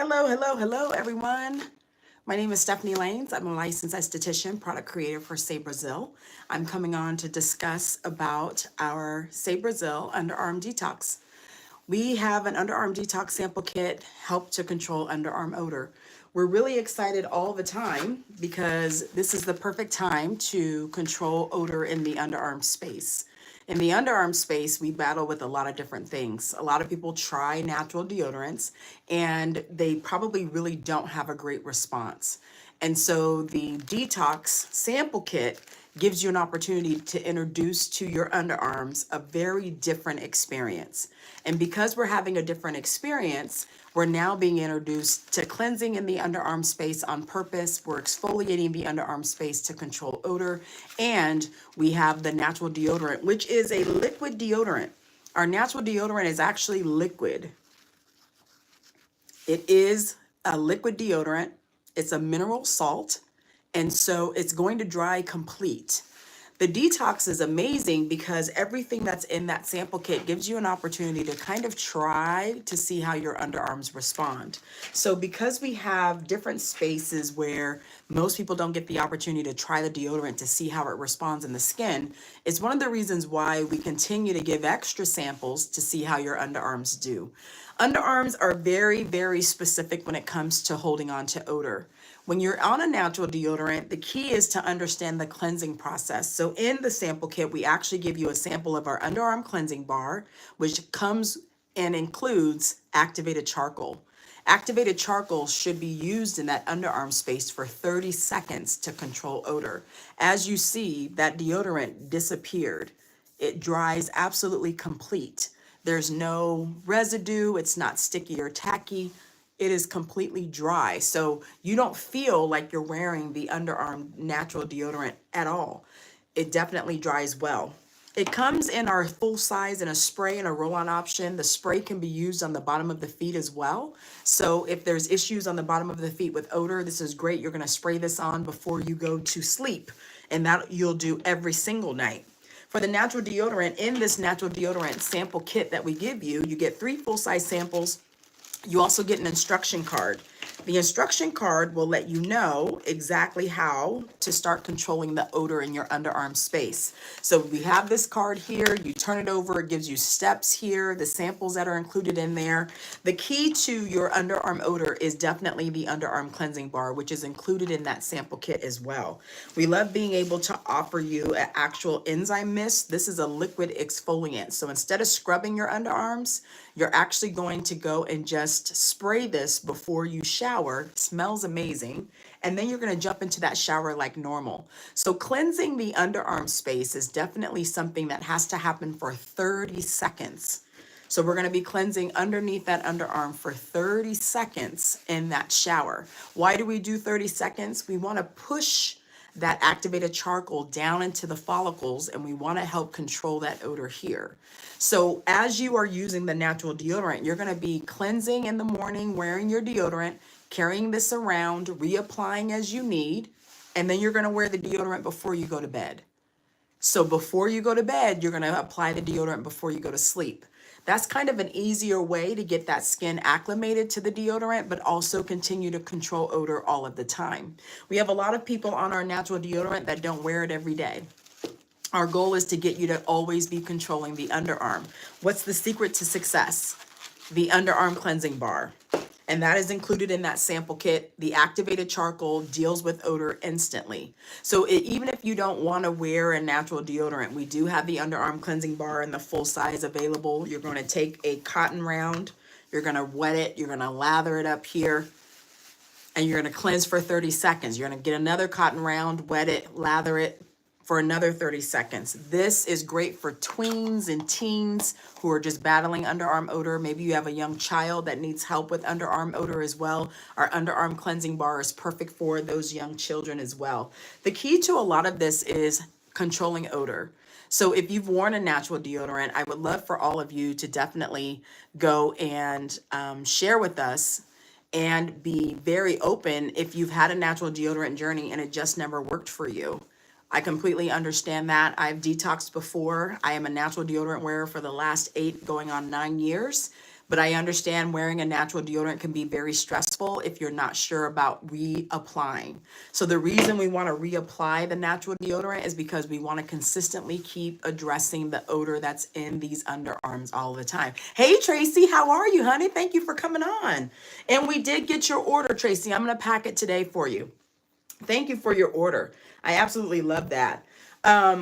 Hello, hello, hello, everyone. My name is Stephanie Laynes. I'm a licensed esthetician, product creator for Say Brazil. I'm coming on to discuss about our Say Brazil Underarm Detox. We have an underarm detox sample kit, help to control underarm odor. We're really excited all the time because this is the perfect time to control odor in the underarm space. In the underarm space, we battle with a lot of different things. A lot of people try natural deodorants and they probably really don't have a great response. And so the detox sample kit gives you an opportunity to introduce to your underarms a very different experience. And because we're having a different experience, we're now being introduced to cleansing in the underarm space on purpose. We're exfoliating the underarm space to control odor. And we have the natural deodorant, which is a liquid deodorant. Our natural deodorant is actually liquid. It is a liquid deodorant. It's a mineral salt. And so it's going to dry complete. The detox is amazing because everything that's in that sample kit gives you an opportunity to kind of try to see how your underarms respond. So because we have different spaces where most people don't get the opportunity to try the deodorant to see how it responds in the skin, it's one of the reasons why we continue to give extra samples to see how your underarms do. Underarms are very, very specific when it comes to holding on to odor. When you're on a natural deodorant, the key is to understand the cleansing process. So in the sample kit, we actually give you a sample of our underarm cleansing bar, which comes and includes activated charcoal. Activated charcoal should be used in that underarm space for 30 seconds to control odor. As you see, that deodorant disappeared. It dries absolutely complete. There's no residue, it's not sticky or tacky. It is completely dry. So you don't feel like you're wearing the underarm natural deodorant at all. It definitely dries well. It comes in our full size in a spray and a roll-on option. The spray can be used on the bottom of the feet as well. So if there's issues on the bottom of the feet with odor, this is great. You're gonna spray this on before you go to sleep. And that you'll do every single night. For the natural deodorant, in this natural deodorant sample kit that we give you, you get 3 full-size samples. You also get an instruction card. The instruction card will let you know exactly how to start controlling the odor in your underarm space. So we have this card here, you turn it over, it gives you steps here, the samples that are included in there. The key to your underarm odor is definitely the underarm cleansing bar, which is included in that sample kit as well. We love being able to offer you an actual enzyme mist. This is a liquid exfoliant. So instead of scrubbing your underarms, you're actually going to go and just spray this before you shower. It smells amazing. And then you're going to jump into that shower like normal. So cleansing the underarm space is definitely something that has to happen for 30 seconds. So we're going to be cleansing underneath that underarm for 30 seconds in that shower. Why do we do 30 seconds? We want to push that activated charcoal down into the follicles, and we want to help control that odor here. So as you are using the natural deodorant, you're going to be cleansing in the morning, wearing your deodorant, carrying this around, reapplying as you need, and then you're going to wear the deodorant before you go to bed. So before you go to bed, you're going to apply the deodorant before you go to sleep. That's kind of an easier way to get that skin acclimated to the deodorant, but also continue to control odor all of the time. We have a lot of people on our natural deodorant that don't wear it every day. Our goal is to get you to always be controlling the underarm. What's the secret to success? The underarm cleansing bar. And that is included in that sample kit. The activated charcoal deals with odor instantly. So even if you don't want to wear a natural deodorant, we do have the underarm cleansing bar in the full size available. You're going to take a cotton round, you're going to wet it, you're going to lather it up here, and you're going to cleanse for 30 seconds. You're going to get another cotton round, wet it, lather it for another 30 seconds. This is great for tweens and teens who are just battling underarm odor. Maybe you have a young child that needs help with underarm odor as well. Our underarm cleansing bar is perfect for those young children as well. The key to a lot of this is controlling odor. So if you've worn a natural deodorant, I would love for all of you to definitely go and share with us and be very open if you've had a natural deodorant journey and it just never worked for you. I completely understand that. I've detoxed before. I am a natural deodorant wearer for the last 8 going on 9 years. but I understand wearing a natural deodorant can be very stressful if you're not sure about reapplying. So the reason we want to reapply the natural deodorant is because we want to consistently keep addressing the odor that's in these underarms all the time. Hey, Tracy, how are you, honey? Thank you for coming on. And we did get your order, Tracy. I'm going to pack it today for you. Thank you for your order. I absolutely love that.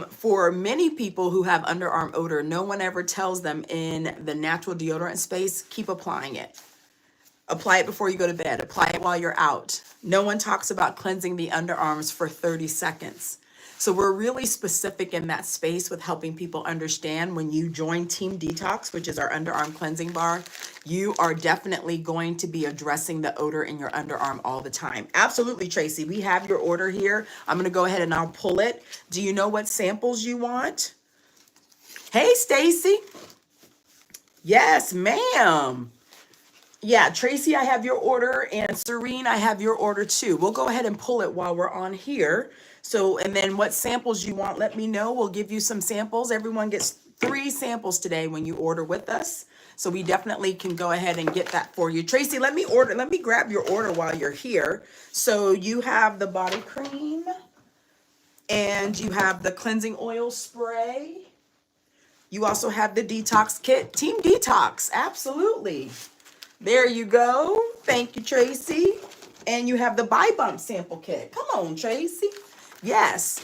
For many people who have underarm odor, no one ever tells them in the natural deodorant space, keep applying it. Apply it before you go to bed. Apply it while you're out. No one talks about cleansing the underarms for 30 seconds. So we're really specific in that space with helping people understand when you join Team Detox, which is our underarm cleansing bar, you are definitely going to be addressing the odor in your underarm all the time. Absolutely, Tracy. We have your order here. I'm going to go ahead and I'll pull it. Do you know what samples you want? Hey, Stacy. Yes, ma'am. Yeah, Tracy, I have your order, and Serene, I have your order too. We'll go ahead and pull it while we're on here. So, and then what samples you want, let me know. We'll give you some samples. Everyone gets 3 samples today when you order with us. So we definitely can go ahead and get that for you. Tracy, let me grab your order while you're here. So you have the body cream and you have the cleansing oil spray. You also have the detox kit, Team Detox, absolutely. There you go. Thank you, Tracy. And you have the Buy Bump sample kit. Come on, Tracy. Yes.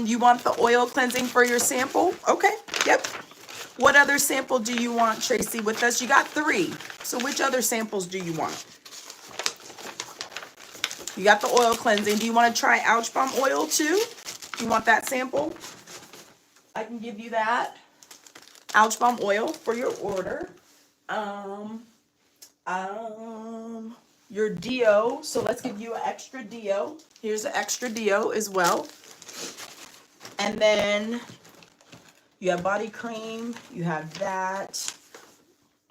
You want the oil cleansing for your sample? Okay. Yep. What other sample do you want, Tracy, with us? You got 3. So which other samples do you want? You got the oil cleansing. Do you want to try Ouch Bomb oil too? You want that sample? I can give you that. Ouch Bomb oil for your order. Your deo, so let's give you an extra deo. Here's an extra deo as well. And then you have body cream, you have that.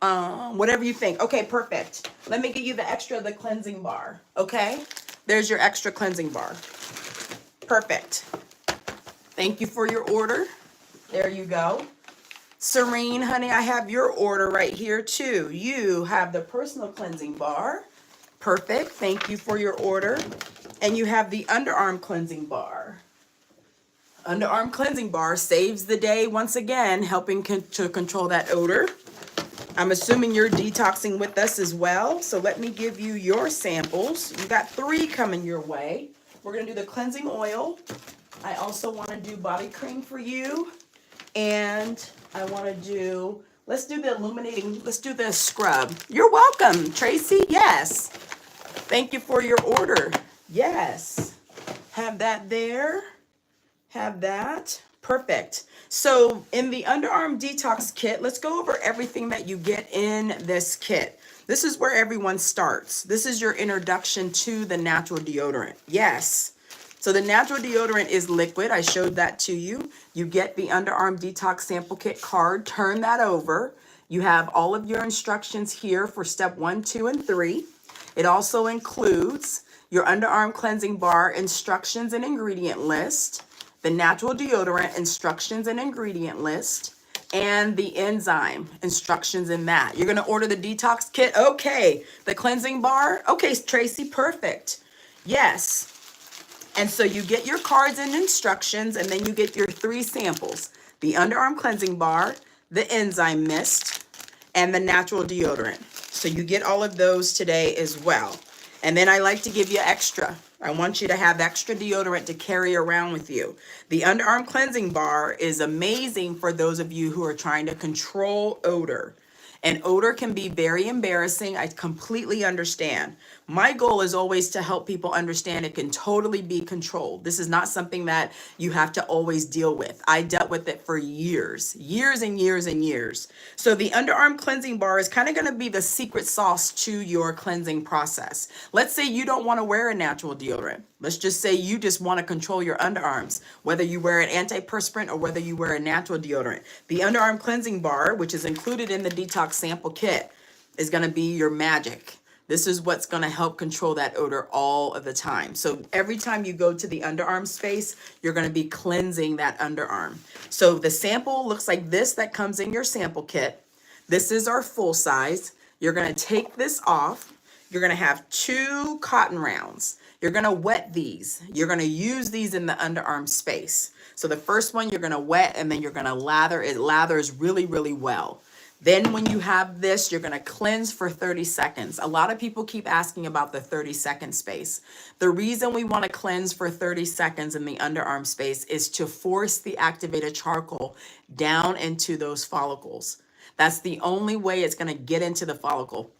Whatever you think. Okay, perfect. Let me give you the extra, the cleansing bar. Okay, there's your extra cleansing bar. Perfect. Thank you for your order. There you go. Serene, honey, I have your order right here too. You have the personal cleansing bar. Perfect. Thank you for your order. And you have the underarm cleansing bar. Underarm cleansing bar saves the day once again, helping to control that odor. I'm assuming you're detoxing with us as well. So let me give you your samples. You got 3 coming your way. We're going to do the cleansing oil. I also want to do body cream for you. And I want to do, let's do the illuminating, let's do the scrub. You're welcome, Tracy. Yes. Thank you for your order. Yes. Have that there. Have that. Perfect. So in the Underarm Detox kit, let's go over everything that you get in this kit. This is where everyone starts. This is your introduction to the natural deodorant. Yes. So the natural deodorant is liquid. I showed that to you. You get the Underarm Detox sample kit card. Turn that over. You have all of your instructions here for step 1, 2, and 3. It also includes your underarm cleansing bar instructions and ingredient list, the natural deodorant instructions and ingredient list, and the enzyme instructions in that. You're going to order the detox kit. Okay. The cleansing bar. Okay, Tracy, perfect. Yes. And so you get your cards and instructions, and then you get your 3 samples, the underarm cleansing bar, the enzyme mist, and the natural deodorant. So you get all of those today as well. And then I like to give you extra. I want you to have extra deodorant to carry around with you. The underarm cleansing bar is amazing for those of you who are trying to control odor. And odor can be very embarrassing. I completely understand. My goal is always to help people understand it can totally be controlled. This is not something that you have to always deal with. I dealt with it for years and years and years. So the underarm cleansing bar is kind of going to be the secret sauce to your cleansing process. Let's say you don't want to wear a natural deodorant. Let's just say you just want to control your underarms, whether you wear an antiperspirant or whether you wear a natural deodorant. The underarm cleansing bar, which is included in the detox sample kit, is going to be your magic. This is what's going to help control that odor all of the time. So every time you go to the underarm space, you're going to be cleansing that underarm. So the sample looks like this that comes in your sample kit. This is our full size. You're going to take this off. You're going to have 2 cotton rounds. You're going to wet these. You're going to use these in the underarm space. So the first one you're going to wet, and then you're going to lather. It lathers really, really well. Then when you have this, you're going to cleanse for 30 seconds. A lot of people keep asking about the 30-second space. The reason we want to cleanse for 30 seconds in the underarm space is to force the activated charcoal down into those follicles. That's the only way it's going to get into the follicle.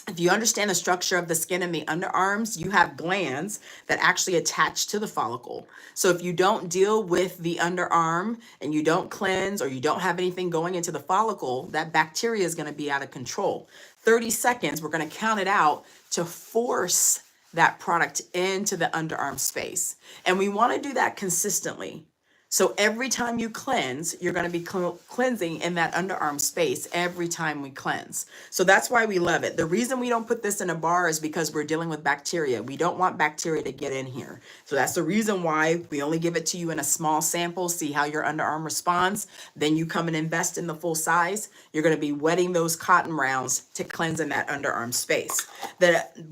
If you understand the structure of the skin in the underarms, you have glands that actually attach to the follicle. So if you don't deal with the underarm and you don't cleanse, or you don't have anything going into the follicle, that bacteria is going to be out of control. 30 seconds, we're going to count it out to force that product into the underarm space. And we want to do that consistently. So every time you cleanse, you're going to be cleansing in that underarm space every time we cleanse. So that's why we love it. The reason we don't put this in a bar is because we're dealing with bacteria. We don't want bacteria to get in here. So that's the reason why we only give it to you in a small sample, see how your underarm responds. Then you come and invest in the full size. You're going to be wetting those cotton rounds to cleanse in that underarm space.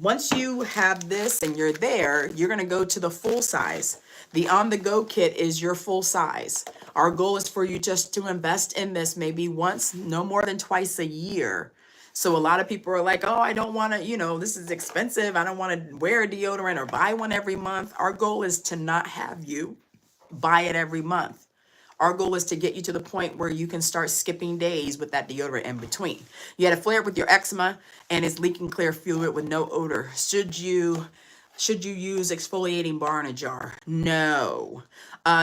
Once you have this and you're there, you're going to go to the full size. The on-the-go kit is your full size. Our goal is for you just to invest in this maybe once, no more than twice a year. So a lot of people are like, oh, I don't want to, this is expensive. I don't want to wear a deodorant or buy one every month. Our goal is to not have you buy it every month. Our goal is to get you to the point where you can start skipping days with that deodorant in between. You had a flare up with your eczema and it's leaking clear fluid with no odor. Should you use exfoliating bar in a jar? No.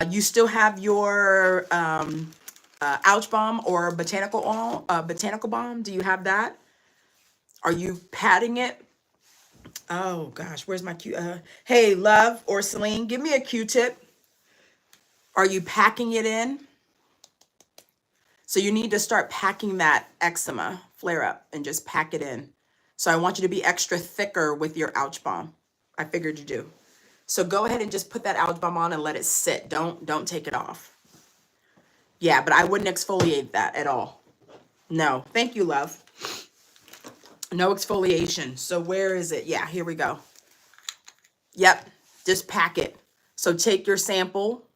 You still have your ouch balm or botanical oil, botanical balm. Do you have that? Are you patting it? Oh gosh, where's my hey, Love or Celine, give me a Q-tip. Are you packing it in? So you need to start packing that eczema flare up and just pack it in. So I want you to be extra thicker with your ouch balm. I figured you do. So go ahead and just put that ouch balm on and let it sit. Don't take it off. Yeah, but I wouldn't exfoliate that at all. No, thank you, love. No exfoliation. So where is it? Yeah, here we go. Yep, just pack it. So take your sample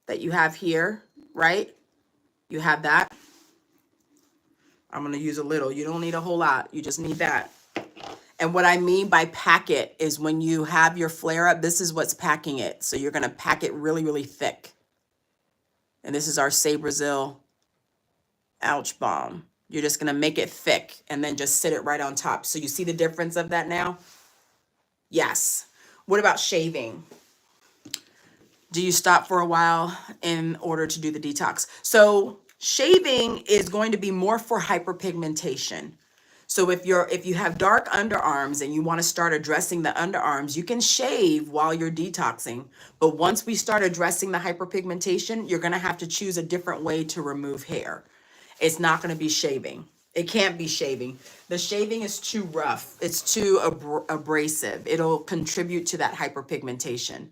that you have here, right? You have that. I'm going to use a little. You don't need a whole lot. You just need that. And what I mean by pack it is when you have your flare up, this is what's packing it. So you're going to pack it really, really thick. And this is our Sabrasil Ouch Balm. You're just going to make it thick and then just sit it right on top. So you see the difference of that now? Yes. What about shaving? Do you stop for a while in order to do the detox? So shaving is going to be more for hyperpigmentation. So if you have dark underarms and you want to start addressing the underarms, you can shave while you're detoxing. But once we start addressing the hyperpigmentation, you're going to have to choose a different way to remove hair. It's not going to be shaving. It can't be shaving. The shaving is too rough. It's too abrasive. It'll contribute to that hyperpigmentation.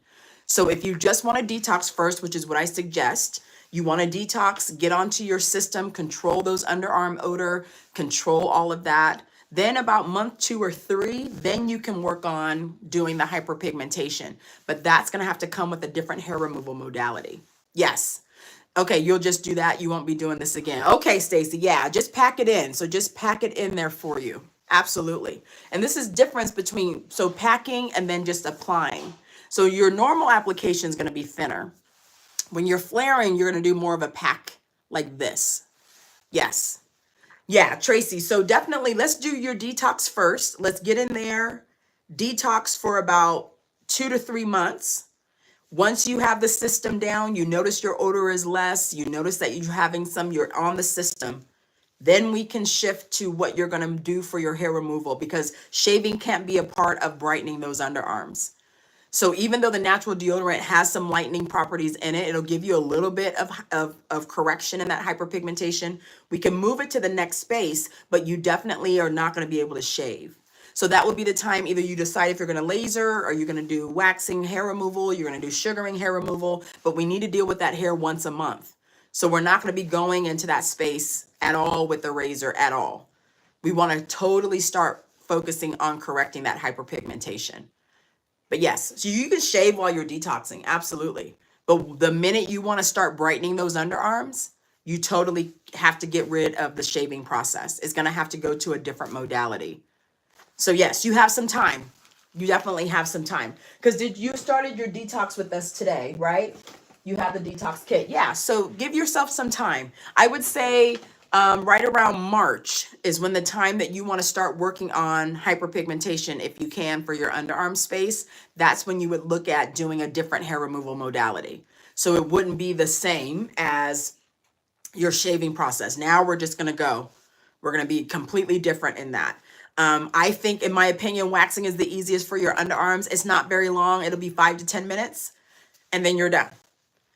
So if you just want to detox first, which is what I suggest, you want to detox, get onto your system, control those underarm odor, control all of that. Then about month 2 or 3, then you can work on doing the hyperpigmentation. But that's going to have to come with a different hair removal modality. Yes. Okay, you'll just do that. You won't be doing this again. Okay, Stacy. Yeah, just pack it in. So just pack it in there for you. Absolutely. And this is difference between, so packing and then just applying. So your normal application is going to be thinner. When you're flaring, you're going to do more of a pack like this. Yes. Yeah, Tracy. So definitely let's do your detox first. Let's get in there, detox for about 2 to 3 months. Once you have the system down, you notice your odor is less, you notice that you're having you're on the system, then we can shift to what you're going to do for your hair removal, because shaving can't be a part of brightening those underarms. So even though the natural deodorant has some lightening properties in it, it'll give you a little bit of correction in that hyperpigmentation. We can move it to the next space, but you definitely are not going to be able to shave. So that would be the time either you decide if you're going to laser or you're going to do waxing hair removal, you're going to do sugaring hair removal, but we need to deal with that hair once a month. So we're not going to be going into that space at all with the razor at all. We want to totally start focusing on correcting that hyperpigmentation. But yes, so you can shave while you're detoxing, absolutely. But the minute you want to start brightening those underarms, you totally have to get rid of the shaving process. It's going to have to go to a different modality. So yes, you have some time. You definitely have some time. Because did you started your detox with us today, right? You have the detox kit. Yeah, so give yourself some time. I would say right around March is when the time that you want to start working on hyperpigmentation, if you can, for your underarm space. That's when you would look at doing a different hair removal modality. So it wouldn't be the same as your shaving process. Now we're just going to go. We're going to be completely different in that. I think, in my opinion, waxing is the easiest for your underarms. It's not very long. It'll be 5 to 10 minutes, and then you're done.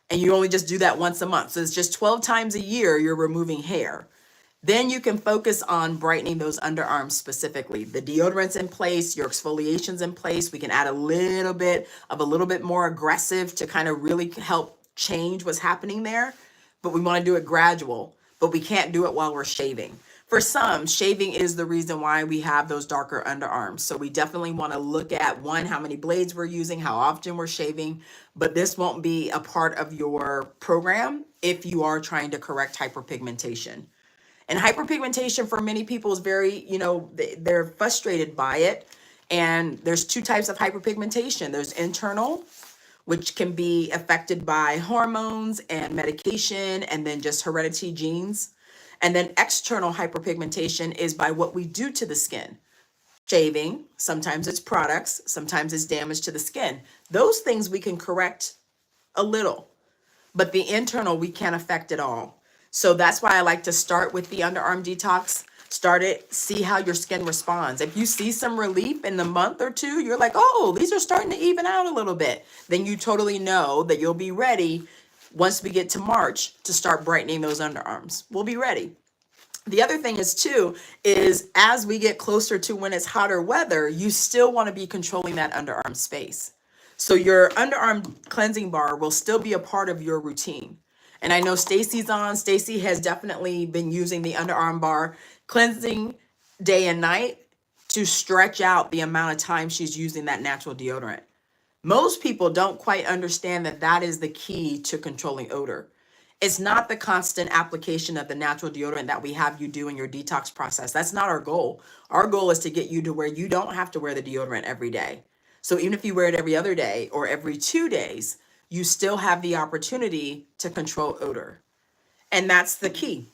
And you only just do that once a month. So it's just 12 times a year you're removing hair. Then you can focus on brightening those underarms specifically. The deodorant's in place, your exfoliation's in place. We can add a little bit more aggressive to kind of really help change what's happening there. But we want to do it gradual, but we can't do it while we're shaving. For some, shaving is the reason why we have those darker underarms. So we definitely want to look at, one, how many blades we're using, how often we're shaving, but this won't be a part of your program if you are trying to correct hyperpigmentation. And hyperpigmentation for many people is very, they're frustrated by it. And there's two types of hyperpigmentation. There's internal, which can be affected by hormones and medication and then just heredity genes. And then external hyperpigmentation is by what we do to the skin. Shaving, sometimes it's products, sometimes it's damage to the skin. Those things we can correct a little, but the internal we can't affect at all. So that's why I like to start with the underarm detox. Start it, see how your skin responds. If you see some relief in the month or two, you're like, oh, these are starting to even out a little bit. Then you totally know that you'll be ready once we get to March to start brightening those underarms. We'll be ready. The other thing is too, is as we get closer to when it's hotter weather, you still want to be controlling that underarm space. So your underarm cleansing bar will still be a part of your routine. And I know Stacy's on. Stacy has definitely been using the underarm bar cleansing day and night to stretch out the amount of time she's using that natural deodorant. Most people don't quite understand that that is the key to controlling odor. It's not the constant application of the natural deodorant that we have you do in your detox process. That's not our goal. Our goal is to get you to where you don't have to wear the deodorant every day. So even if you wear it every other day or every 2 days, you still have the opportunity to control odor. And that's the key.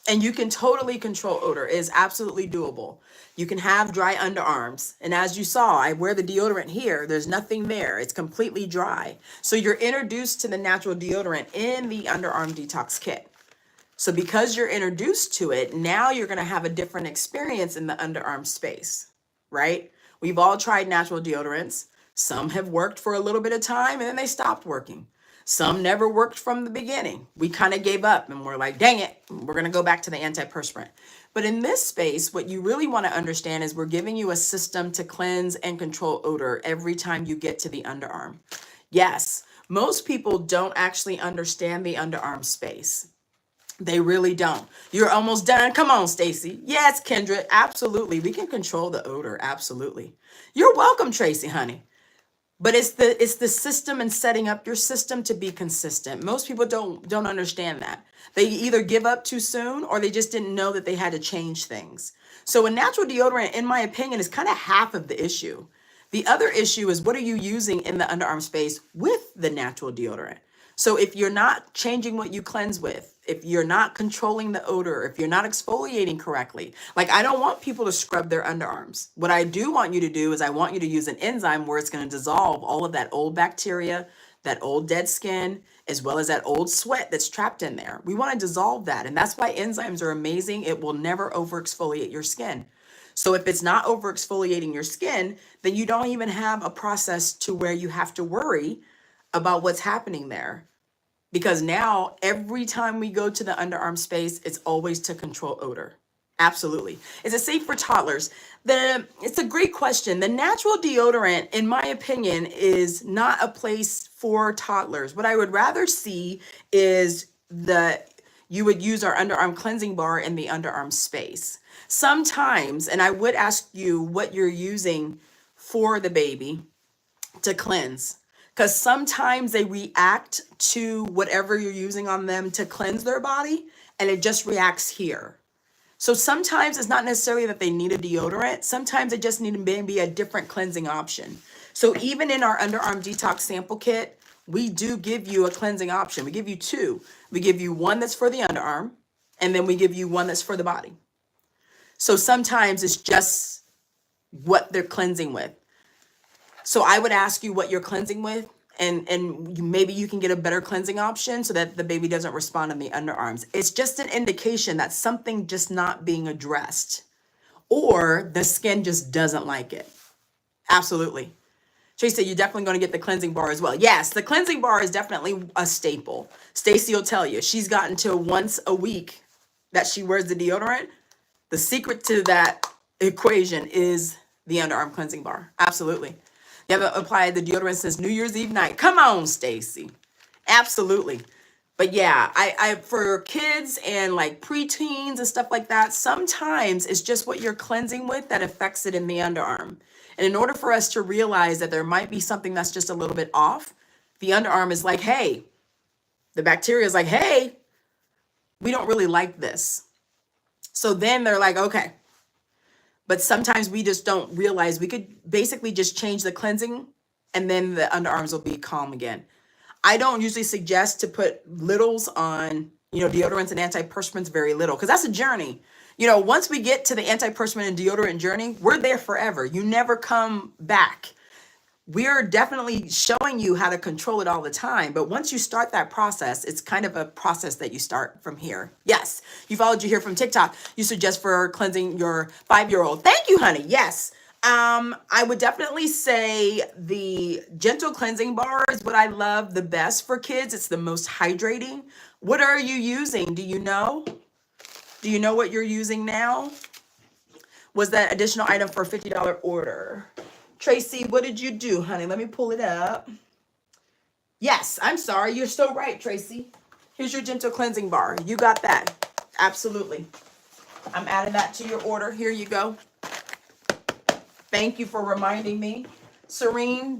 And you can totally control odor. It is absolutely doable. You can have dry underarms. And as you saw, I wear the deodorant here. There's nothing there. It's completely dry. So you're introduced to the natural deodorant in the underarm detox kit. So because you're introduced to it, now you're going to have a different experience in the underarm space, right? We've all tried natural deodorants. Some have worked for a little bit of time and then they stopped working. Some never worked from the beginning. We kind of gave up and we're like, dang it, we're going to go back to the antiperspirant. But in this space, what you really want to understand is we're giving you a system to cleanse and control odor every time you get to the underarm. Yes, most people don't actually understand the underarm space. They really don't. You're almost done. Come on, Stacy. Yes, Kendra. Absolutely. We can control the odor. Absolutely. You're welcome, Tracy, honey. But it's the system and setting up your system to be consistent. Most people don't understand that. They either give up too soon or they just didn't know that they had to change things. So a natural deodorant, in my opinion, is kind of half of the issue. The other issue is, what are you using in the underarm space with the natural deodorant? So if you're not changing what you cleanse with, if you're not controlling the odor, if you're not exfoliating correctly, like I don't want people to scrub their underarms. What I do want you to do is I want you to use an enzyme where it's going to dissolve all of that old bacteria, that old dead skin, as well as that old sweat that's trapped in there. We want to dissolve that. And that's why enzymes are amazing. It will never over exfoliate your skin. So if it's not over exfoliating your skin, then you don't even have a process to where you have to worry about what's happening there. Because now every time we go to the underarm space, it's always to control odor. Absolutely. Is it safe for toddlers? It's a great question. The natural deodorant, in my opinion, is not a place for toddlers. What I would rather see is you would use our underarm cleansing bar in the underarm space. Sometimes, and I would ask you what you're using for the baby to cleanse, because sometimes they react to whatever you're using on them to cleanse their body, and it just reacts here. So sometimes it's not necessarily that they need a deodorant. Sometimes they just need maybe a different cleansing option. So even in our underarm detox sample kit, we do give you a cleansing option. We give you two. We give you one that's for the underarm, and then we give you one that's for the body. So sometimes it's just what they're cleansing with. So I would ask you what you're cleansing with, and maybe you can get a better cleansing option so that the baby doesn't respond on the underarms. It's just an indication that something just not being addressed, or the skin just doesn't like it. Absolutely. Tracy, you're definitely going to get the cleansing bar as well. Yes, the cleansing bar is definitely a staple. Stacy will tell you she's gotten to once a week that she wears the deodorant. The secret to that equation is the underarm cleansing bar. Absolutely. You haven't applied the deodorant since New Year's Eve night. Come on, Stacy. Absolutely. But yeah, I for kids and like preteens and stuff like that, sometimes it's just what you're cleansing with that affects it in the underarm. And in order for us to realize that there might be something that's just a little bit off, the underarm is like, hey, the bacteria is like, hey, we don't really like this. So then they're like, okay. But sometimes we just don't realize we could basically just change the cleansing and then the underarms will be calm again. I don't usually suggest to put littles on, deodorants and antiperspirants, very little, because that's a journey. Once we get to the antiperspirant and deodorant journey, we're there forever. You never come back. We're definitely showing you how to control it all the time. But once you start that process, it's kind of a process that you start from here. Yes, you followed you here from TikTok. You suggest for cleansing your 5-year-old. Thank you, honey. Yes. I would definitely say the gentle cleansing bar is what I love the best for kids. It's the most hydrating. What are you using? Do you know? Do you know what you're using now? Was that additional item for a $50 order? Tracy, what did you do, honey? Let me pull it up. Yes, I'm sorry. You're so right, Tracy. Here's your gentle cleansing bar. You got that. Absolutely. I'm adding that to your order. Here you go. Thank you for reminding me. Serene,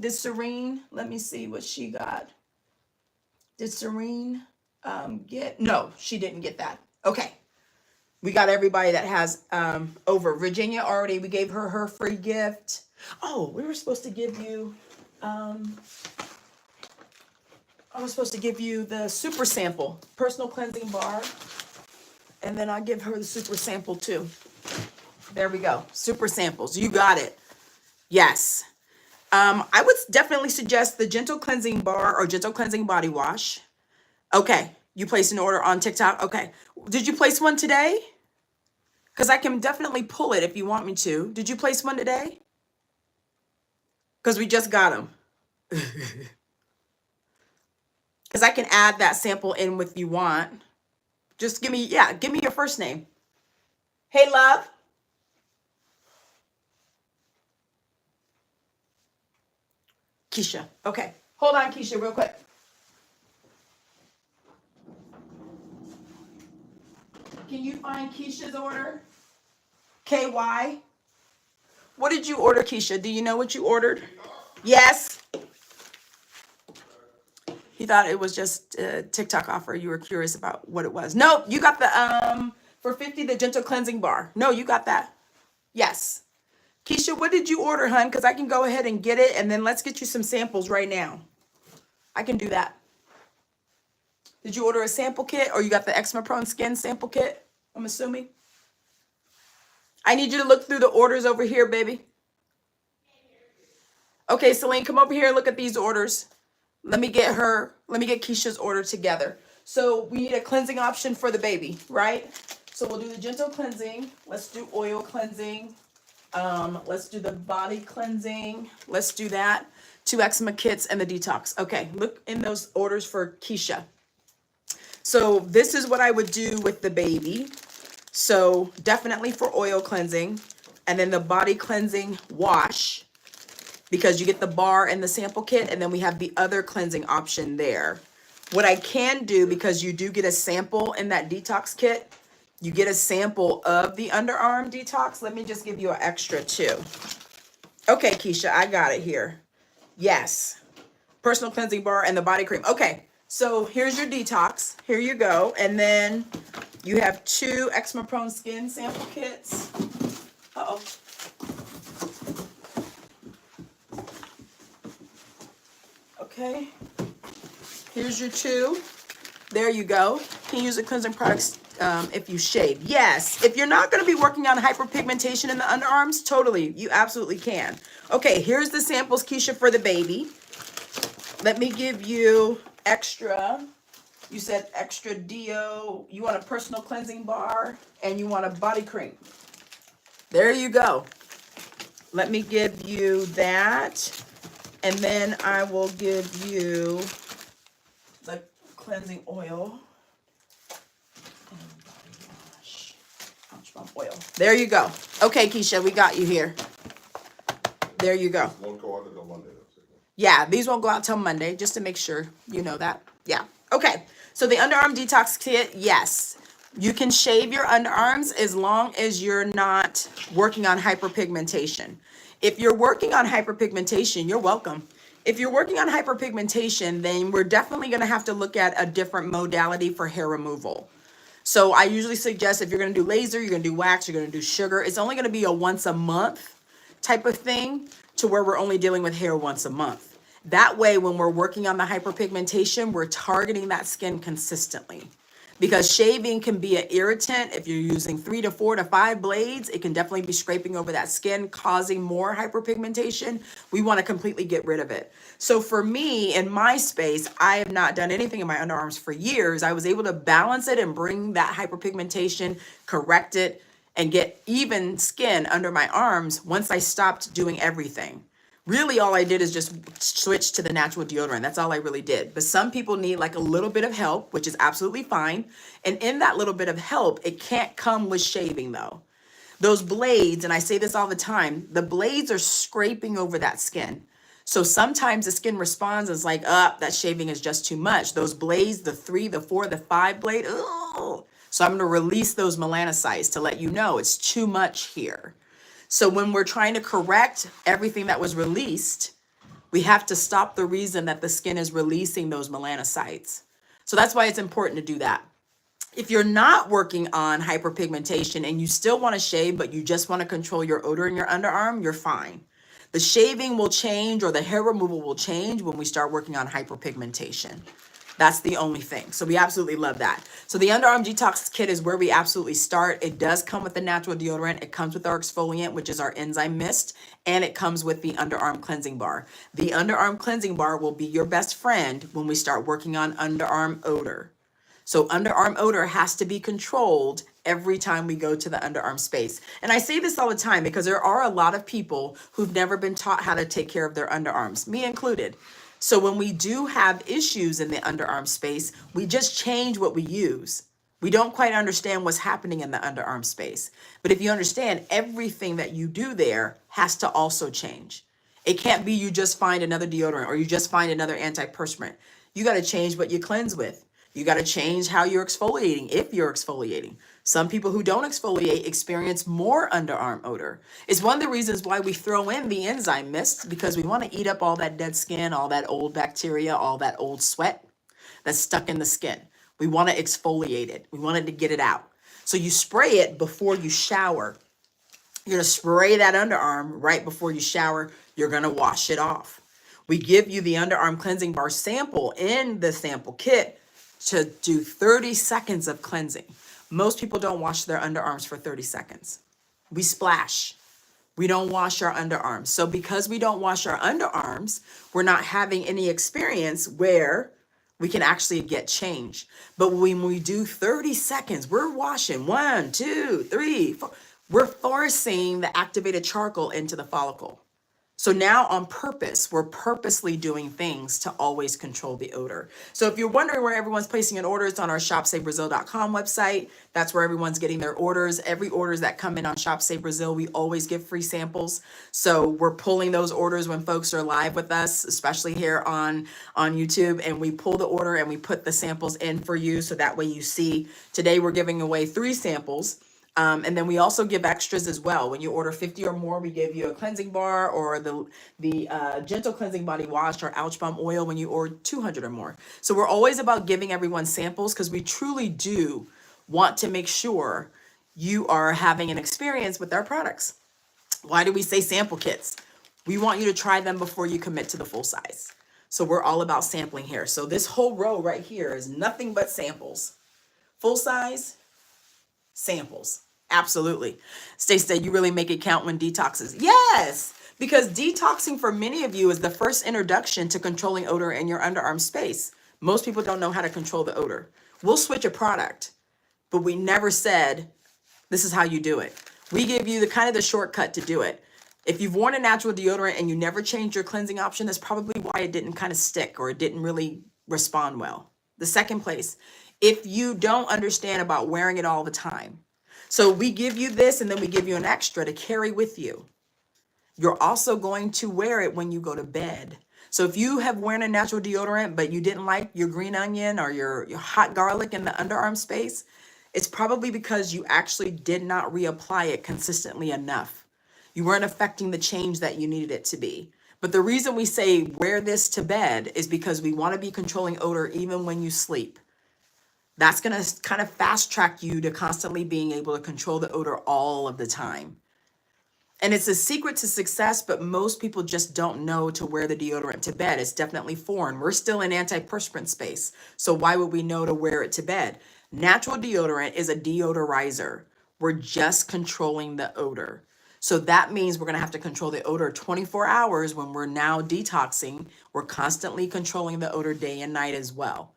let me see what she got. Did Serene get? No, she didn't get that. Okay. We got everybody that has over. Virginia already, we gave her free gift. Oh, we were supposed to give you, I was supposed to give you the super sample, personal cleansing bar. And then I'll give her the super sample too. There we go. Super samples. You got it. Yes. I would definitely suggest the gentle cleansing bar or gentle cleansing body wash. Okay. You placed an order on TikTok. Okay. Did you place one today? Because I can definitely pull it if you want me to. Did you place one today? Because we just got them. Because I can add that sample in if you want. Just give me your first name. Hey, love. Keisha. Okay. Hold on, Keisha, real quick. Can you find Keisha's order? KY. What did you order, Keisha? Do you know what you ordered? Yes. He thought it was just a TikTok offer. You were curious about what it was. No, you got the for $50 the gentle cleansing bar. No, you got that. Yes. Keisha, what did you order, hun? Because I can go ahead and get it, and then let's get you some samples right now. I can do that. Did you order a sample kit, or you got the eczema prone skin sample kit? I'm assuming. I need you to look through the orders over here, baby. Okay, Celine, come over here and look at these orders. Let me get Keisha's order together. So we need a cleansing option for the baby, right? So we'll do the gentle cleansing. Let's do oil cleansing. Let's do the body cleansing. Let's do that. 2 eczema kits and the detox. Okay, look in those orders for Keisha. So this is what I would do with the baby. So definitely for oil cleansing, and then the body cleansing wash, because you get the bar and the sample kit, and then we have the other cleansing option there. What I can do, because you do get a sample in that detox kit, you get a sample of the underarm detox. Let me just give you an extra too. Okay, Keisha, I got it here. Yes. Personal cleansing bar and the body cream. Okay, so here's your detox. Here you go. And then you have 2 eczema prone skin sample kits. Uh-oh. Okay. Here's your 2. There you go. Can you use the cleansing products if you shave? Yes. If you're not going to be working on hyperpigmentation in the underarms, totally. You absolutely can. Okay, here's the samples, Keisha, for the baby. Let me give you extra. You said extra deo. You want a personal cleansing bar and you want a body cream. There you go. Let me give you that. And then I will give you the cleansing oil and body wash. Ouch, bomb oil. There you go. Okay, Keisha, we got you here. There you go. Won't go out until Monday. Yeah, these won't go out till Monday, just to make sure you know that. Yeah. Okay. So the underarm detox kit, yes. You can shave your underarms as long as you're not working on hyperpigmentation. If you're working on hyperpigmentation, you're welcome. If you're working on hyperpigmentation, then we're definitely going to have to look at a different modality for hair removal. So I usually suggest if you're going to do laser, you're going to do wax, you're going to do sugar, it's only going to be a once a month type of thing to where we're only dealing with hair once a month. That way, when we're working on the hyperpigmentation, we're targeting that skin consistently. Because shaving can be an irritant. If you're using 3 to 4 to 5 blades, it can definitely be scraping over that skin, causing more hyperpigmentation. We want to completely get rid of it. So for me, in my space, I have not done anything in my underarms for years. I was able to balance it and bring that hyperpigmentation, correct it, and get even skin under my arms once I stopped doing everything. Really, all I did is just switch to the natural deodorant. That's all I really did. But some people need like a little bit of help, which is absolutely fine. And in that little bit of help, it can't come with shaving though. Those blades, and I say this all the time, the blades are scraping over that skin. So sometimes the skin responds as like, that shaving is just too much. Those blades, the 3, the 4, the 5 blade, so I'm going to release those melanocytes to let you know it's too much here. So when we're trying to correct everything that was released, we have to stop the reason that the skin is releasing those melanocytes. So that's why it's important to do that. If you're not working on hyperpigmentation and you still want to shave, but you just want to control your odor in your underarm, you're fine. The shaving will change or the hair removal will change when we start working on hyperpigmentation. That's the only thing. So we absolutely love that. So the underarm detox kit is where we absolutely start. It does come with the natural deodorant. It comes with our exfoliant, which is our enzyme mist, and it comes with the underarm cleansing bar. The underarm cleansing bar will be your best friend when we start working on underarm odor. So underarm odor has to be controlled every time we go to the underarm space. And I say this all the time because there are a lot of people who've never been taught how to take care of their underarms, me included. So when we do have issues in the underarm space, we just change what we use. We don't quite understand what's happening in the underarm space. But if you understand, everything that you do there has to also change. It can't be you just find another deodorant or you just find another antiperspirant. You got to change what you cleanse with. You got to change how you're exfoliating, if you're exfoliating. Some people who don't exfoliate experience more underarm odor. It's one of the reasons why we throw in the enzyme mist, because we want to eat up all that dead skin, all that old bacteria, all that old sweat that's stuck in the skin. We want to exfoliate it. We wanted to get it out. So you spray it before you shower. You're going to spray that underarm right before you shower. You're going to wash it off. We give you the underarm cleansing bar sample in the sample kit to do 30 seconds of cleansing. Most people don't wash their underarms for 30 seconds. We splash. We don't wash our underarms. So because we don't wash our underarms, we're not having any experience where we can actually get change. But when we do 30 seconds, we're washing 1, 2, 3, 4. We're forcing the activated charcoal into the follicle. So now on purpose, we're purposely doing things to always control the odor. So if you're wondering where everyone's placing an order, it's on our shopsavebrazil.com website. That's where everyone's getting their orders. Every orders that come in on Shop Save Brazil, we always give free samples. So we're pulling those orders when folks are live with us, especially here on YouTube, and we pull the order and we put the samples in for you. So that way you see, today we're giving away 3 samples. And then we also give extras as well. When you order 50 or more, we give you a cleansing bar or the gentle cleansing body wash or ouch bomb oil when you order 200 or more. So we're always about giving everyone samples because we truly do want to make sure you are having an experience with our products. Why do we say sample kits? We want you to try them before you commit to the full size. So we're all about sampling here. So this whole row right here is nothing but samples. Full size, samples. Absolutely. Stacey said, you really make it count when detoxes. Yes, because detoxing for many of you is the first introduction to controlling odor in your underarm space. Most people don't know how to control the odor. We'll switch a product, but we never said, this is how you do it. We give you the kind of the shortcut to do it. If you've worn a natural deodorant and you never changed your cleansing option, that's probably why it didn't kind of stick or it didn't really respond well. The second place, if you don't understand about wearing it all the time. So we give you this and then we give you an extra to carry with you. You're also going to wear it when you go to bed. So if you have worn a natural deodorant, but you didn't like your green onion or your hot garlic in the underarm space, it's probably because you actually did not reapply it consistently enough. You weren't affecting the change that you needed it to be. But the reason we say wear this to bed is because we want to be controlling odor even when you sleep. That's going to kind of fast track you to constantly being able to control the odor all of the time. And it's a secret to success, but most people just don't know to wear the deodorant to bed. It's definitely foreign. We're still in antiperspirant space. So why would we know to wear it to bed? Natural deodorant is a deodorizer. We're just controlling the odor. So that means we're going to have to control the odor 24 hours when we're now detoxing. We're constantly controlling the odor day and night as well.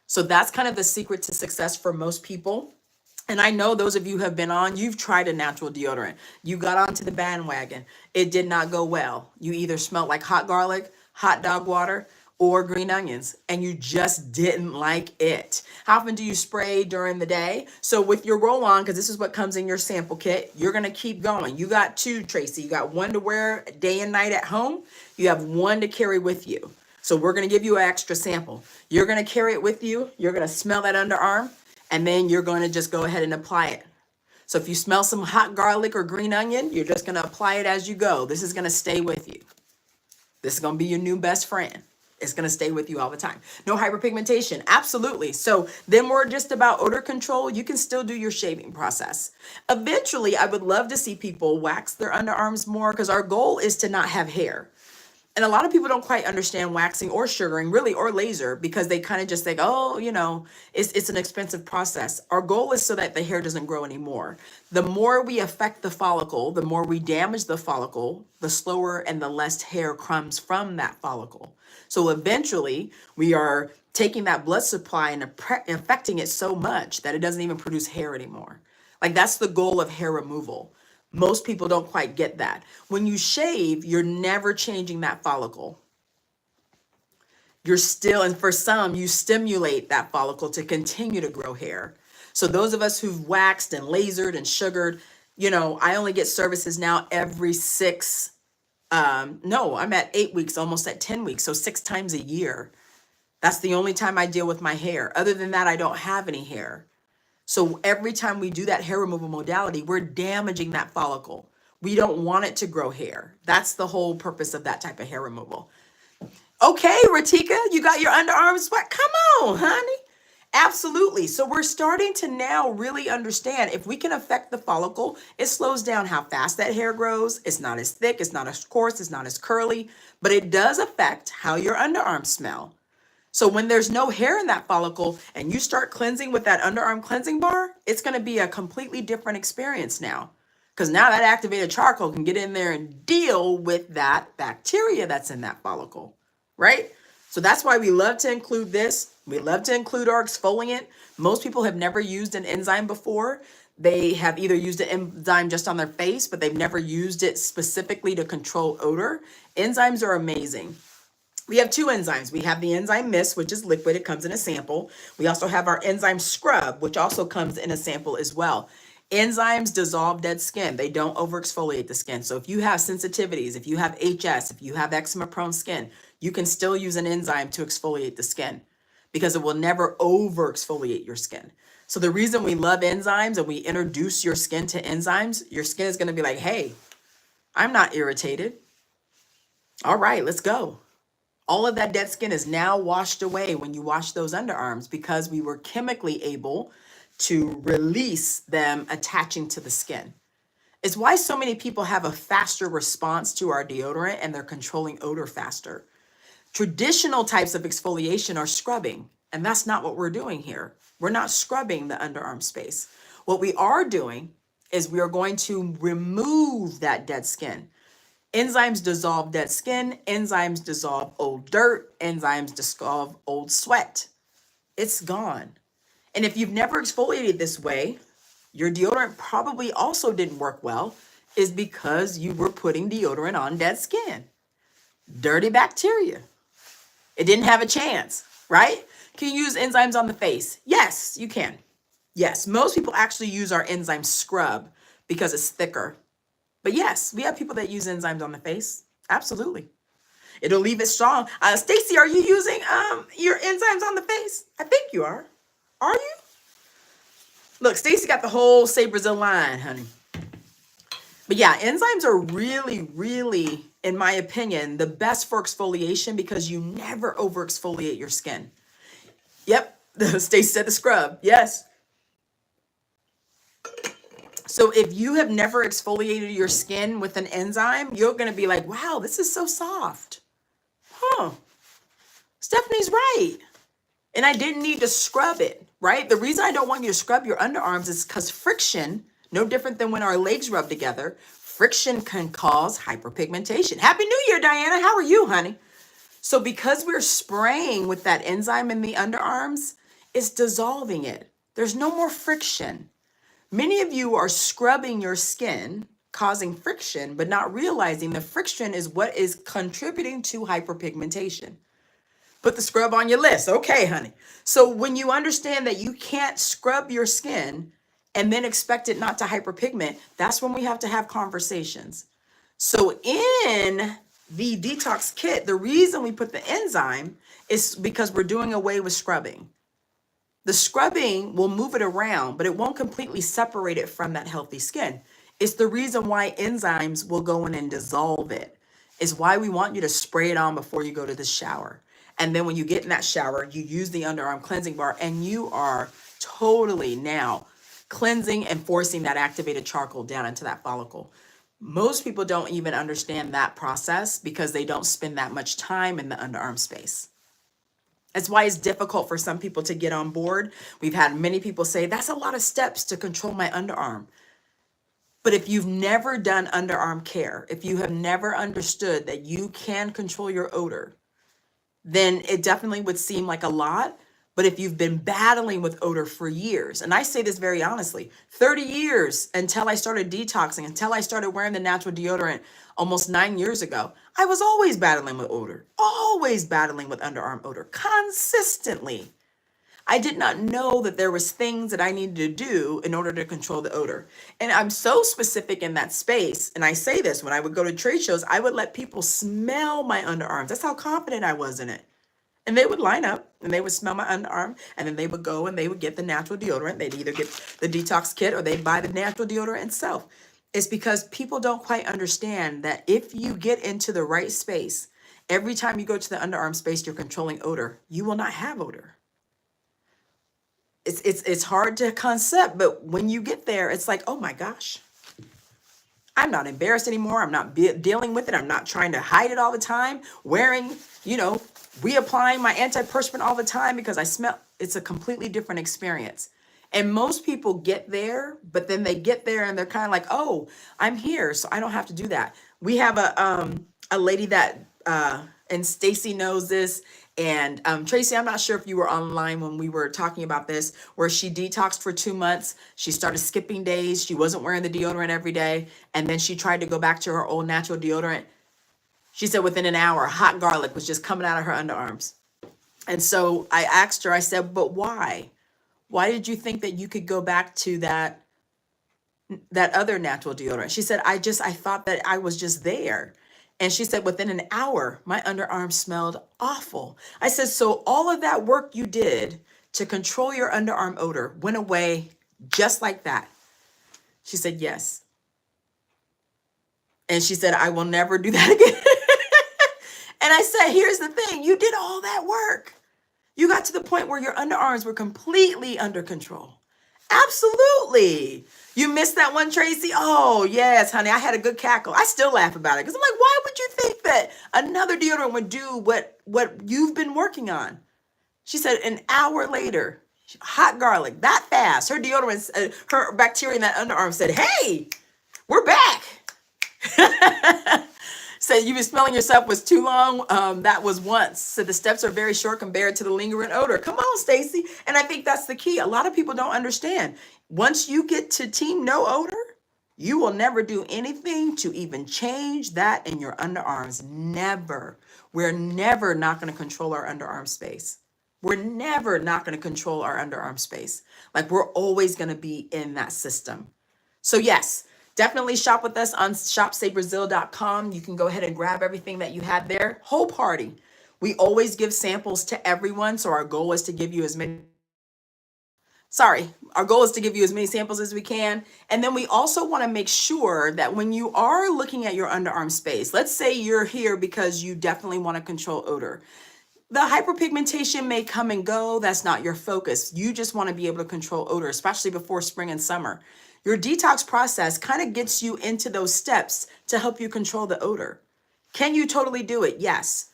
So that's kind of the secret to success for most people. And I know those of you who have been on, you've tried a natural deodorant. You got onto the bandwagon. It did not go well. You either smelled like hot garlic, hot dog water, or green onions, and you just didn't like it. How often do you spray during the day? So with your roll-on, because this is what comes in your sample kit, you're going to keep going. You got 2, Tracy. You got 1 to wear day and night at home. You have 1 to carry with you. So we're going to give you an extra sample. You're going to carry it with you. You're going to smell that underarm, and then you're going to just go ahead and apply it. So if you smell some hot garlic or green onion, you're just going to apply it as you go. This is going to stay with you. This is going to be your new best friend. It's going to stay with you all the time. No hyperpigmentation. Absolutely. So then we're just about odor control. You can still do your shaving process. Eventually, I would love to see people wax their underarms more because our goal is to not have hair. And a lot of people don't quite understand waxing or sugaring, really, or laser, because they kind of just think, oh, you know, it's an expensive process. Our goal is so that the hair doesn't grow anymore. The more we affect the follicle, the more we damage the follicle, the slower and the less hair comes from that follicle. So eventually, we are taking that blood supply and affecting it so much that it doesn't even produce hair anymore. Like, that's the goal of hair removal. Most people don't quite get that. When you shave, you're never changing that follicle. You're still, and for some, you stimulate that follicle to continue to grow hair. So those of us who've waxed and lasered and sugared, you know, I only get services now every 6, no, I'm at 8 weeks, almost at 10 weeks. So 6 times a year. That's the only time I deal with my hair. Other than that, I don't have any hair. So every time we do that hair removal modality, we're damaging that follicle. We don't want it to grow hair. That's the whole purpose of that type of hair removal. Okay, Ratika, you got your underarm sweat. Come on, honey. Absolutely. So we're starting to now really understand if we can affect the follicle, it slows down how fast that hair grows. It's not as thick, it's not as coarse, it's not as curly, but it does affect how your underarms smell. So when there's no hair in that follicle and you start cleansing with that underarm cleansing bar, it's going to be a completely different experience now. Because now that activated charcoal can get in there and deal with that bacteria that's in that follicle, right? So that's why we love to include this. We love to include our exfoliant. Most people have never used an enzyme before. They have either used an enzyme just on their face, but they've never used it specifically to control odor. Enzymes are amazing. We have two enzymes. We have the enzyme mist, which is liquid. It comes in a sample. We also have our enzyme scrub, which also comes in a sample as well. Enzymes dissolve dead skin. They don't over exfoliate the skin. So if you have sensitivities, if you have HS, if you have eczema prone skin, you can still use an enzyme to exfoliate the skin because it will never over exfoliate your skin. So the reason we love enzymes and we introduce your skin to enzymes, your skin is going to be like, hey, I'm not irritated. All right, let's go. All of that dead skin is now washed away when you wash those underarms because we were chemically able to release them attaching to the skin. It's why so many people have a faster response to our deodorant and they're controlling odor faster. Traditional types of exfoliation are scrubbing, and that's not what we're doing here. We're not scrubbing the underarm space. What we are doing is we are going to remove that dead skin. Enzymes dissolve dead skin. Enzymes dissolve old dirt. Enzymes dissolve old sweat. It's gone. And if you've never exfoliated this way, your deodorant probably also didn't work well, is because you were putting deodorant on dead skin. Dirty bacteria. It didn't have a chance, right? Can you use enzymes on the face? Yes, you can. Yes, most people actually use our enzyme scrub because it's thicker. But yes, we have people that use enzymes on the face. Absolutely. It'll leave it strong. Stacy, are you using your enzymes on the face? I think you are. Are you? Look, Stacy got the whole Say Brazil line, honey. But yeah, enzymes are really, really, in my opinion, the best for exfoliation because you never over exfoliate your skin. Yep, Stacy said the scrub. Yes. So if you have never exfoliated your skin with an enzyme, you're going to be like, wow, this is so soft. Huh. Stephanie's right. And I didn't need to scrub it, right? The reason I don't want you to scrub your underarms is because friction, no different than when our legs rub together, friction can cause hyperpigmentation. Happy New Year, Diana. How are you, honey? So because we're spraying with that enzyme in the underarms, it's dissolving it. There's no more friction. Many of you are scrubbing your skin, causing friction, but not realizing the friction is what is contributing to hyperpigmentation. Put the scrub on your list. Okay, honey. So when you understand that you can't scrub your skin and then expect it not to hyperpigment, that's when we have to have conversations. So in the detox kit, the reason we put the enzyme is because we're doing away with scrubbing. The scrubbing will move it around, but it won't completely separate it from that healthy skin. It's the reason why enzymes will go in and dissolve it. It's why we want you to spray it on before you go to the shower. And then when you get in that shower, you use the underarm cleansing bar and you are totally now cleansing and forcing that activated charcoal down into that follicle. Most people don't even understand that process because they don't spend that much time in the underarm space. That's why it's difficult for some people to get on board. We've had many people say, that's a lot of steps to control my underarm. But if you've never done underarm care, if you have never understood that you can control your odor, then it definitely would seem like a lot. But if you've been battling with odor for years, and I say this very honestly, 30 years until I started detoxing, until I started wearing the natural deodorant almost 9 years ago, I was always battling with odor, always battling with underarm odor, consistently. I did not know that there was things that I needed to do in order to control the odor. And I'm so specific in that space. And I say this, when I would go to trade shows, I would let people smell my underarms. That's how confident I was in it. And they would line up and they would smell my underarm and then they would go and they would get the natural deodorant. They'd either get the detox kit or they'd buy the natural deodorant itself. It's because people don't quite understand that if you get into the right space, every time you go to the underarm space, you're controlling odor. You will not have odor. It's hard to concept, but when you get there, it's like, oh my gosh, I'm not embarrassed anymore. I'm not dealing with it. I'm not trying to hide it all the time, wearing, reapplying my antiperspirant all the time because I smell. It's a completely different experience. And most people get there, but then they get there and they're kind of like, oh, I'm here, so I don't have to do that. We have a lady that, and Stacy knows this, And Tracy, I'm not sure if you were online when we were talking about this, where she detoxed for 2 months. She started skipping days. She wasn't wearing the deodorant every day. And then she tried to go back to her old natural deodorant. She said within an hour, hot garlic was just coming out of her underarms. And so I asked her, I said, but why? Why did you think that you could go back to that other natural deodorant? She said, I thought that I was just there. And she said, within an hour, my underarms smelled awful. I said, so all of that work you did to control your underarm odor went away just like that? She said, yes. And she said, I will never do that again. And I said, here's the thing. You did all that work. You got to the point where your underarms were completely under control. Absolutely. You missed that one, Tracy? Oh, yes, honey. I had a good cackle. I still laugh about it because I'm like, why would you think that another deodorant would do what you've been working on? She said an hour later, hot garlic, that fast. Her deodorant, her bacteria in that underarm said, hey, we're back. Said you've been smelling yourself was too long. That was once. So the steps are very short compared to the lingering odor. Come on, Stacy. And I think that's the key. A lot of people don't understand. Once you get to team no odor, you will never do anything to even change that in your underarms. Never. We're never not going to control our underarm space. We're never not going to control our underarm space. Like we're always going to be in that system. So yes, definitely shop with us on shopsaybrazil.com. You can go ahead and grab everything that you have there. Whole party. We always give samples to everyone. So our goal is to give you as many samples as we can. And then we also want to make sure that when you are looking at your underarm space, let's say you're here because you definitely want to control odor. The hyperpigmentation may come and go. That's not your focus. You just want to be able to control odor, especially before spring and summer. Your detox process kind of gets you into those steps to help you control the odor. Can you totally do it? Yes.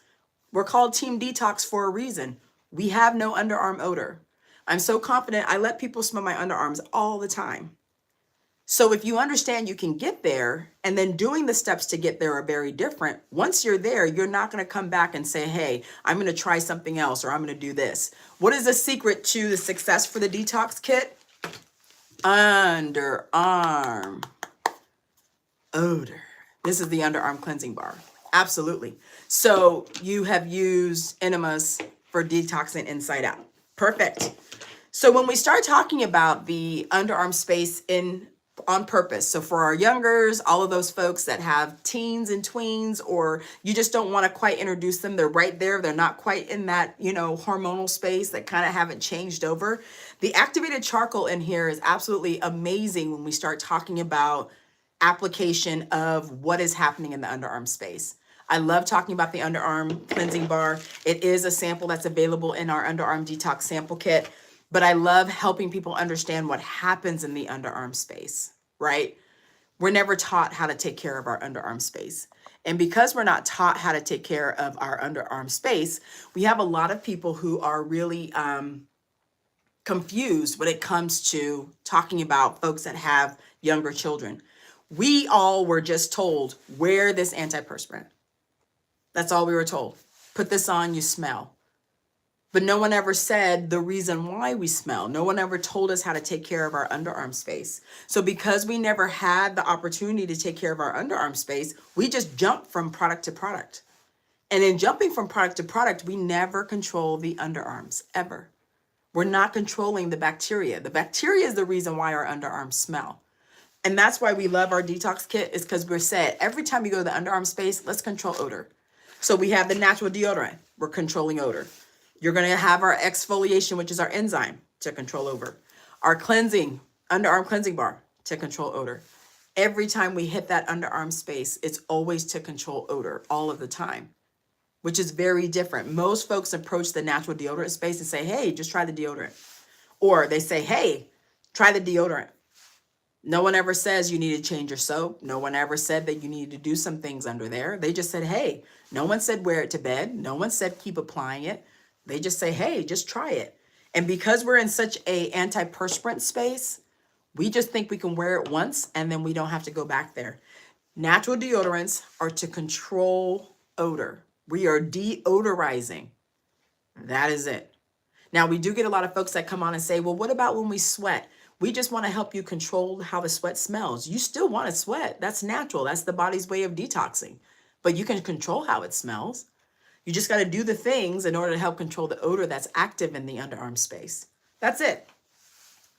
We're called Team Detox for a reason. We have no underarm odor. I'm so confident. I let people smell my underarms all the time. So if you understand you can get there, and then doing the steps to get there are very different. Once you're there, you're not going to come back and say, hey, I'm going to try something else, or I'm going to do this. What is the secret to the success for the detox kit? Underarm odor. This is the underarm cleansing bar. Absolutely. So you have used enemas for detoxing inside out. Perfect. So when we start talking about the underarm space on purpose, so for our youngers, all of those folks that have teens and tweens, or you just don't want to quite introduce them, they're right there, they're not quite in that, hormonal space, that kind of haven't changed over. The activated charcoal in here is absolutely amazing when we start talking about application of what is happening in the underarm space. I love talking about the underarm cleansing bar. It is a sample that's available in our underarm detox sample kit. But I love helping people understand what happens in the underarm space, right? We're never taught how to take care of our underarm space. And because we're not taught how to take care of our underarm space, we have a lot of people who are really confused when it comes to talking about folks that have younger children. We all were just told, wear this antiperspirant. That's all we were told. Put this on, you smell. But no one ever said the reason why we smell. No one ever told us how to take care of our underarm space. So because we never had the opportunity to take care of our underarm space, we just jumped from product to product. And in jumping from product to product, we never control the underarms, ever. We're not controlling the bacteria. The bacteria is the reason why our underarms smell. And that's why we love our detox kit, is because we're said every time you go to the underarm space, let's control odor. So we have the natural deodorant. We're controlling odor. You're going to have our exfoliation, which is our enzyme, to control odor. Our underarm cleansing bar, to control odor. Every time we hit that underarm space, it's always to control odor all of the time, which is very different. Most folks approach the natural deodorant space and say, hey, just try the deodorant. Or they say, hey, try the deodorant. No one ever says you need to change your soap. No one ever said that you need to do some things under there. They just said, hey. No one said wear it to bed. No one said keep applying it. They just say, hey, just try it. And because we're in such a antiperspirant space, we just think we can wear it once and then we don't have to go back there. Natural deodorants are to control odor. We are deodorizing. That is it. Now, we do get a lot of folks that come on and say, well, what about when we sweat? We just want to help you control how the sweat smells. You still want to sweat. That's natural. That's the body's way of detoxing. But you can control how it smells. You just got to do the things in order to help control the odor that's active in the underarm space. That's it.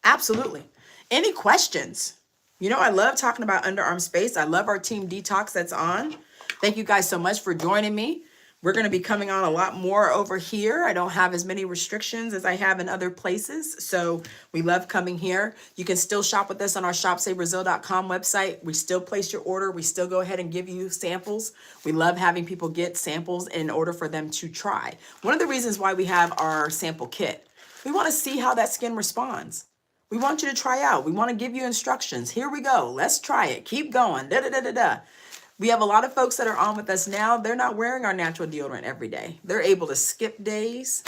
Absolutely. Any questions? You know, I love talking about underarm space. I love our team detox that's on. Thank you guys so much for joining me. We're going to be coming on a lot more over here. I don't have as many restrictions as I have in other places. So we love coming here. You can still shop with us on our shopsaybrazil.com website. We still place your order. We still go ahead and give you samples. We love having people get samples in order for them to try. One of the reasons why we have our sample kit, we want to see how that skin responds. We want you to try out. We want to give you instructions. Here we go. Let's try it. Keep going. Da, da, da, da, da. We have a lot of folks that are on with us now. They're not wearing our natural deodorant every day. They're able to skip days.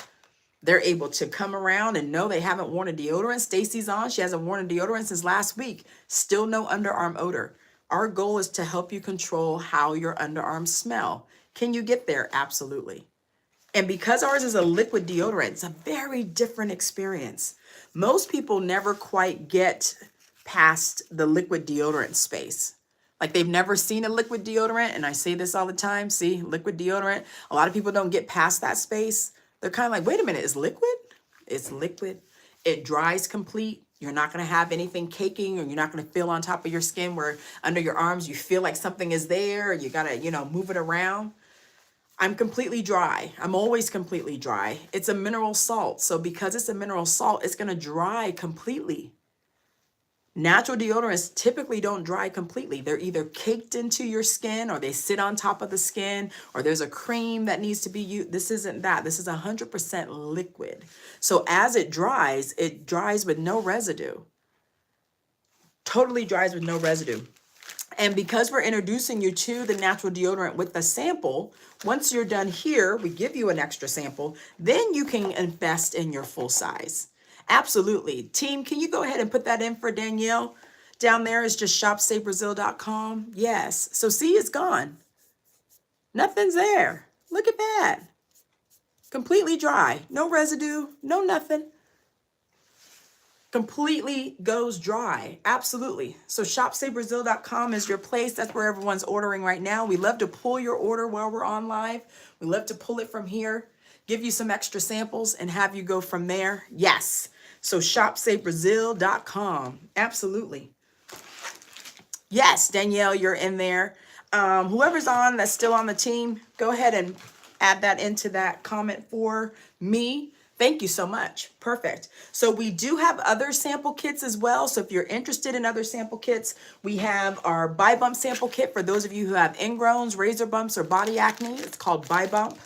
They're able to come around and know they haven't worn a deodorant. Stacy's on. She hasn't worn a deodorant since last week. Still no underarm odor. Our goal is to help you control how your underarms smell. Can you get there? Absolutely. And because ours is a liquid deodorant, it's a very different experience. Most people never quite get past the liquid deodorant space. Like they've never seen a liquid deodorant. And I say this all the time. See, liquid deodorant. A lot of people don't get past that space. They're kind of like, wait a minute, it's liquid? It's liquid. It dries complete. You're not going to have anything caking, or you're not going to feel on top of your skin where under your arms you feel like something is there. You got to, move it around. I'm completely dry. I'm always completely dry. It's a mineral salt. So because it's a mineral salt, it's going to dry completely. Natural deodorants typically don't dry completely. They're either caked into your skin, or they sit on top of the skin, or there's a cream that needs to be used. This isn't that. This is 100% liquid. So as it dries with no residue. Totally dries with no residue. And because we're introducing you to the natural deodorant with the sample, once you're done here, we give you an extra sample, then you can invest in your full size. Absolutely. Team, can you go ahead and put that in for Danielle? Down there is just shopsaybrazil.com. Yes. So see, it's gone. Nothing's there. Look at that. Completely dry. No residue. No nothing. Completely goes dry. Absolutely. So shopsaybrazil.com is your place. That's where everyone's ordering right now. We love to pull your order while we're on live. We love to pull it from here, give you some extra samples, and have you go from there. Yes. So shopsaybrazil.com. Absolutely. Yes, Danielle, you're in there. Whoever's on that's still on the team, go ahead and add that into that comment for me. Thank you so much. Perfect. So we do have other sample kits as well. So if you're interested in other sample kits, we have our Bi Bump sample kit for those of you who have ingrowns, razor bumps, or body acne. It's called Bi Bump.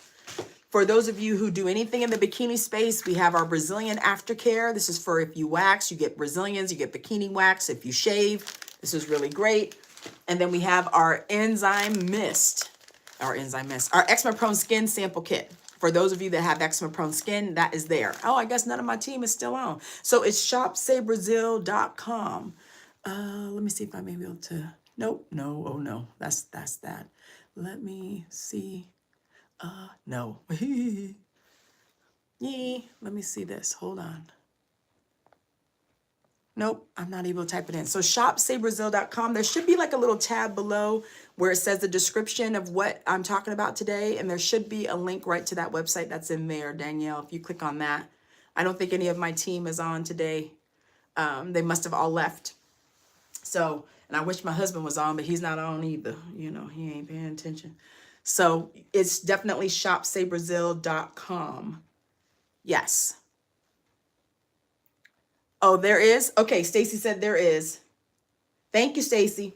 For those of you who do anything in the bikini space, we have our Brazilian aftercare. This is for if you wax, you get Brazilians, you get bikini wax. If you shave, this is really great. And then we have our enzyme mist, our eczema prone skin sample kit. For those of you that have eczema prone skin, that is there. Oh, I guess none of my team is still on. So it's shopsaybrazil.com. Let me see if I may be able to. Nope, no, oh no, that's that. Let me see. No. Let me see this. Hold on. Nope, I'm not able to type it in. So shopsaybrazil.com. There should be like a little tab below where it says the description of what I'm talking about today. And there should be a link right to that website that's in there, Danielle, if you click on that. I don't think any of my team is on today. They must have all left. So, and I wish my husband was on, but he's not on either. He ain't paying attention. So it's definitely shopsaybrazil.com. Yes. Oh, there is? Okay, Stacy said there is. Thank you, Stacy.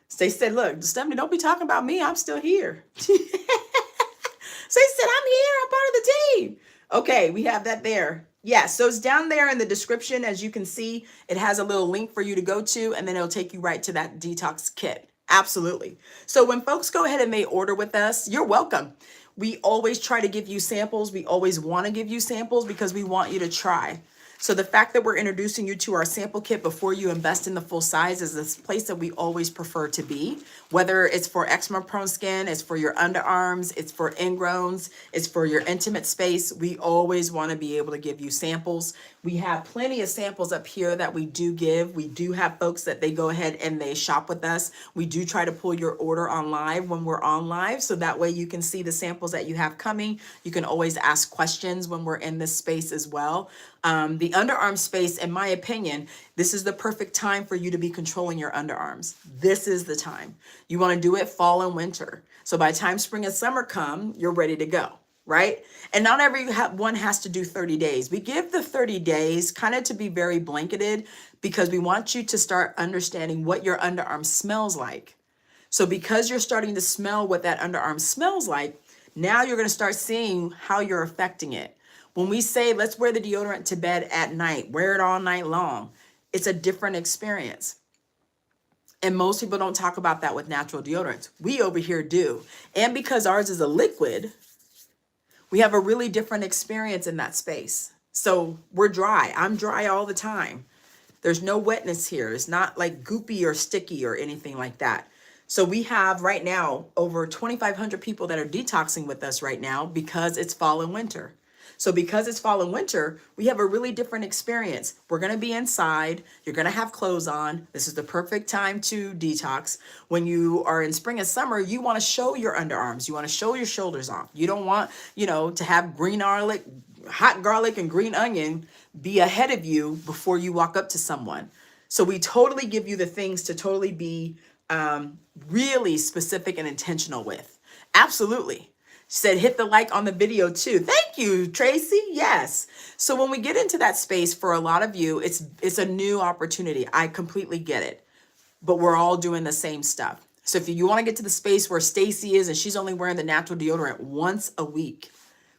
Stacy said, look, Stephanie, don't be talking about me. I'm still here. Stacy said, I'm here. I'm part of the team. Okay, we have that there. Yeah, so it's down there in the description. As you can see, it has a little link for you to go to, and then it'll take you right to that detox kit. Absolutely. So when folks go ahead and they order with us, you're welcome. We always try to give you samples. We always want to give you samples because we want you to try. So the fact that we're introducing you to our sample kit before you invest in the full size is this place that we always prefer to be. Whether it's for eczema prone skin, it's for your underarms, it's for ingrowns, it's for your intimate space, we always want to be able to give you samples. We have plenty of samples up here that we do give. We do have folks that they go ahead and they shop with us. We do try to pull your order on live when we're on live, so that way you can see the samples that you have coming. You can always ask questions when we're in this space as well. The underarm space, in my opinion, this is the perfect time for you to be controlling your underarms. This is the time. You want to do it fall and winter. So by the time spring and summer come, you're ready to go, right? And not everyone has to do 30 days. We give the 30 days kind of to be very blanketed because we want you to start understanding what your underarm smells like. So because you're starting to smell what that underarm smells like, now you're going to start seeing how you're affecting it. When we say, let's wear the deodorant to bed at night, wear it all night long, it's a different experience. And most people don't talk about that with natural deodorants. We over here do. And because ours is a liquid, we have a really different experience in that space. So we're dry. I'm dry all the time. There's no wetness here. It's not like goopy or sticky or anything like that. So we have right now over 2,500 people that are detoxing with us right now because it's fall and winter. So because it's fall and winter, we have a really different experience. We're going to be inside. You're going to have clothes on. This is the perfect time to detox. When you are in spring and summer, you want to show your underarms. You want to show your shoulders off. You don't want, to have green garlic, hot garlic and green onion be ahead of you before you walk up to someone. So we totally give you the things to totally be really specific and intentional with. Absolutely. She said, hit the like on the video too. Thank you, Tracy. Yes. So when we get into that space, for a lot of you, it's a new opportunity. I completely get it, but we're all doing the same stuff. So if you want to get to the space where Stacy is and she's only wearing the natural deodorant once a week,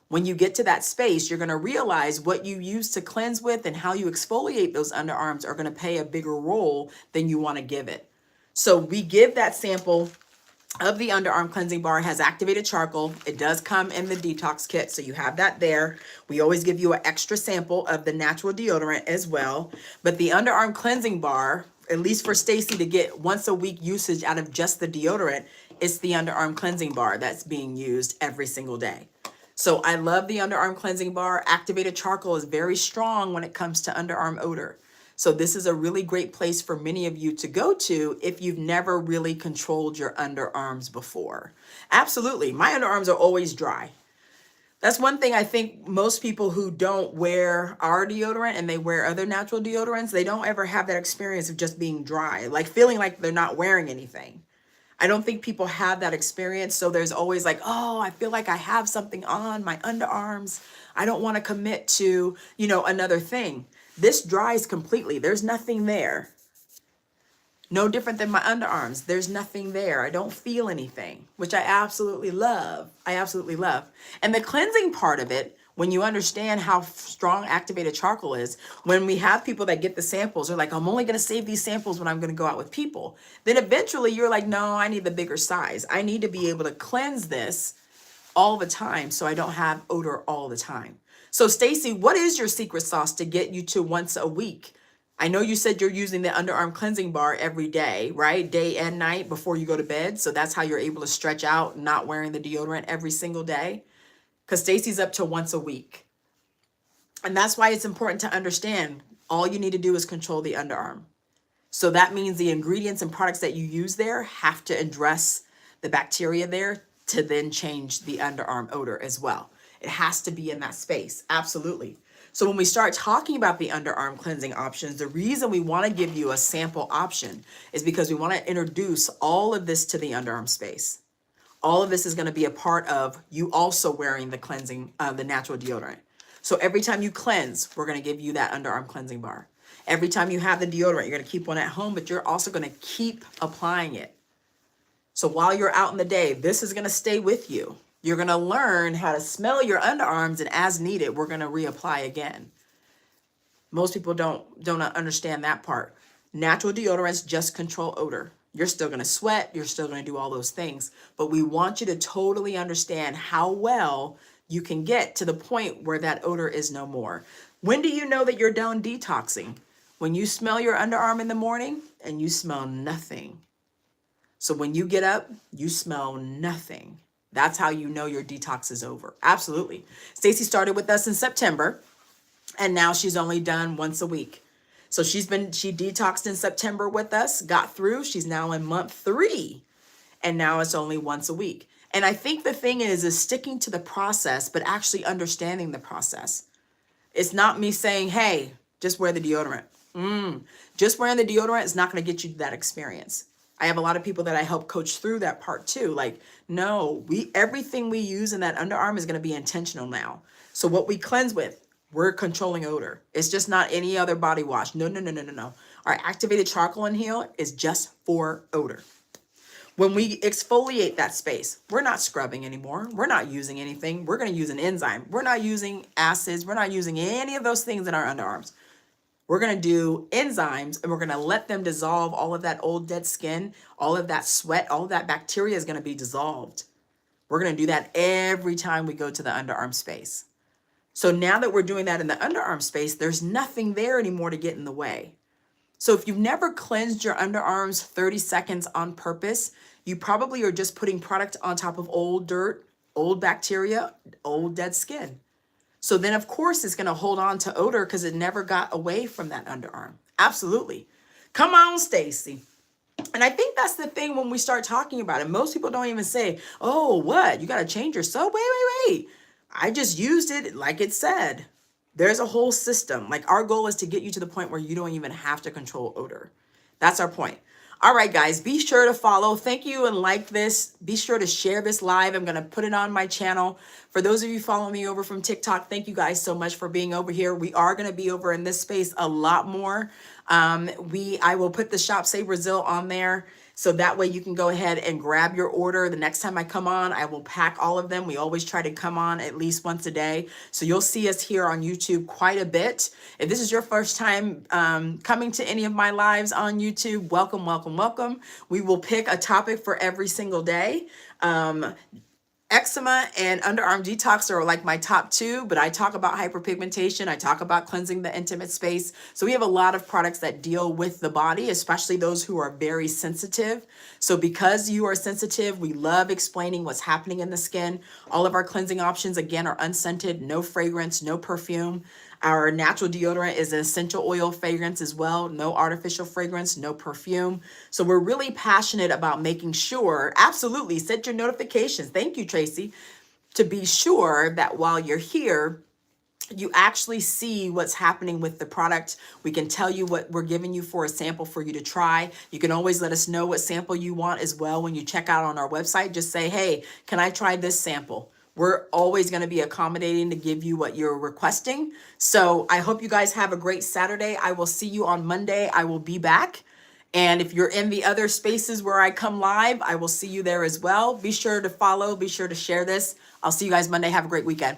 when you get to that space, you're going to realize what you use to cleanse with and how you exfoliate those underarms are going to play a bigger role than you want to give it. So we give that sample of the underarm cleansing bar. Has activated charcoal. It does come in the detox kit, so you have that there. We always give you an extra sample of the natural deodorant as well. But the underarm cleansing bar, at least for Stacy to get once a week usage out of just the deodorant, it's the underarm cleansing bar that's being used every single day. So I love the underarm cleansing bar. Activated charcoal is very strong when it comes to underarm odor. So this is a really great place for many of you to go to if you've never really controlled your underarms before. Absolutely. My underarms are always dry. That's one thing I think most people who don't wear our deodorant and they wear other natural deodorants, they don't ever have that experience of just being dry, like feeling like they're not wearing anything. I don't think people have that experience. So there's always like, oh, I feel like I have something on my underarms. I don't want to commit to, another thing. This dries completely. There's nothing there. No different than my underarms. There's nothing there. I don't feel anything, which I absolutely love. I absolutely love. And the cleansing part of it, when you understand how strong activated charcoal is, when we have people that get the samples, they're like, I'm only going to save these samples when I'm going to go out with people. Then eventually you're like, no, I need the bigger size. I need to be able to cleanse this all the time so I don't have odor all the time. So Stacy, what is your secret sauce to get you to once a week? I know you said you're using the underarm cleansing bar every day, right? Day and night before you go to bed. So that's how you're able to stretch out, not wearing the deodorant every single day. Because Stacy's up to once a week. And that's why it's important to understand all you need to do is control the underarm. So that means the ingredients and products that you use there have to address the bacteria there to then change the underarm odor as well. It has to be in that space. Absolutely. So when we start talking about the underarm cleansing options, the reason we want to give you a sample option is because we want to introduce all of this to the underarm space. All of this is going to be a part of you also wearing the cleansing, the natural deodorant. So every time you cleanse, we're going to give you that underarm cleansing bar. Every time you have the deodorant, you're going to keep one at home, but you're also going to keep applying it. So while you're out in the day, this is going to stay with you. You're going to learn how to smell your underarms, and as needed, we're going to reapply again. Most people don't understand that part. Natural deodorants just control odor. You're still going to sweat. You're still going to do all those things. But we want you to totally understand how well you can get to the point where that odor is no more. When do you know that you're done detoxing? When you smell your underarm in the morning and you smell nothing. So when you get up, you smell nothing. That's how you know your detox is over. Absolutely. Stacy started with us in September, and now she's only done once a week. So she detoxed in September with us, got through. She's now in month 3, and now it's only once a week. And I think the thing is sticking to the process, but actually understanding the process. It's not me saying, hey, just wear the deodorant. Just wearing the deodorant is not going to get you that experience. I have a lot of people that I help coach through that part too. Like, no, everything we use in that underarm is going to be intentional now. So what we cleanse with, we're controlling odor. It's just not any other body wash. No, no, no, no, no, no. Our activated charcoal inhale is just for odor. When we exfoliate that space, we're not scrubbing anymore. We're not using anything. We're going to use an enzyme. We're not using acids. We're not using any of those things in our underarms. We're going to do enzymes, and we're going to let them dissolve all of that old dead skin, all of that sweat, all of that bacteria is going to be dissolved. We're going to do that every time we go to the underarm space. So now that we're doing that in the underarm space, there's nothing there anymore to get in the way. So if you've never cleansed your underarms 30 seconds on purpose, you probably are just putting product on top of old dirt, old bacteria, old dead skin. So then, of course, it's going to hold on to odor because it never got away from that underarm. Absolutely. Come on, Stacy. And I think that's the thing when we start talking about it. Most people don't even say, oh, what? You got to change your soap? Wait. I just used it like it said. There's a whole system. Like, our goal is to get you to the point where you don't even have to control odor. That's our point. All right, guys, be sure to follow. Thank you and like this. Be sure to share this live. I'm going to put it on my channel. For those of you following me over from TikTok, thank you guys so much for being over here. We are going to be over in this space a lot more. I will put the Shop Say Brazil on there. So that way you can go ahead and grab your order. The next time I come on, I will pack all of them. We always try to come on at least once a day. So you'll see us here on YouTube quite a bit. If this is your first time coming to any of my lives on YouTube, welcome, welcome, welcome. We will pick a topic for every single day. Eczema and underarm detox are like my top 2, but I talk about hyperpigmentation. I talk about cleansing the intimate space. So we have a lot of products that deal with the body, especially those who are very sensitive. So because you are sensitive, we love explaining what's happening in the skin. All of our cleansing options, again, are unscented, no fragrance, no perfume. Our natural deodorant is an essential oil fragrance as well. No artificial fragrance, no perfume. So we're really passionate about making sure, absolutely, set your notifications. Thank you, Tracy. To be sure that while you're here, you actually see what's happening with the product. We can tell you what we're giving you for a sample for you to try. You can always let us know what sample you want as well when you check out on our website. Just say, hey, can I try this sample? We're always going to be accommodating to give you what you're requesting. So I hope you guys have a great Saturday. I will see you on Monday. I will be back. And if you're in the other spaces where I come live, I will see you there as well. Be sure to follow. Be sure to share this. I'll see you guys Monday. Have a great weekend.